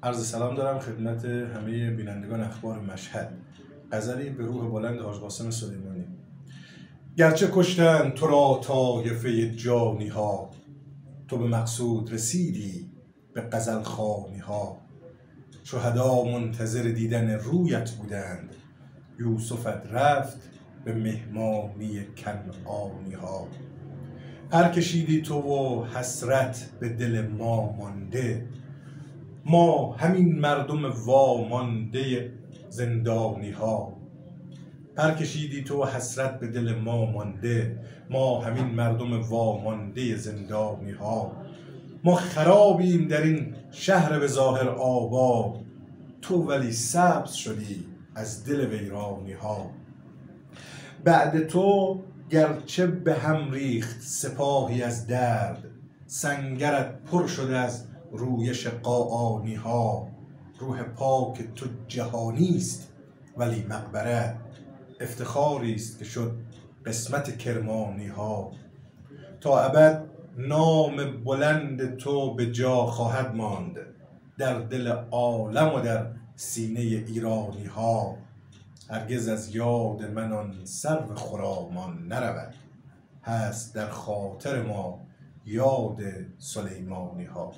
عرض سلام دارم خدمت همه بینندگان اخبار مشهد. غزلی به روح بلند حاج قاسم سلیمانی. گرچه کشتند تو را طایفه جانی ها، تو به مقصود رسیدی به غزل خوانی ها. شهدا منتظر دیدن رویت بودند، یوسفت رفت به مهمانی کنعانی ها. هر کشیدی تو و حسرت به دل ما مانده، ما همین مردم وامانده زندانی ها. هر کشیدی تو و حسرت به دل ما مانده، ما همین مردم وامانده زندانی ها. ما خرابیم در این شهر به ظاهر آباد، تو ولی سبز شدی از دل ویرانی ها. بعد تو گرچه به هم ریخت سپاهی از درد، سنگرت پر شده از رویش قاآنی ها. روح پاک تو جهانی است ولی مقبره، افتخاری است که شد قسمت کرمانی ها. تا ابد نام بلند تو به جا خواهد ماند، در دل عالم و در سینه ایرانی ها. هرگز از یاد من آن سرو خرامان نرود، هست در خاطر ما یاد سلیمانی ها.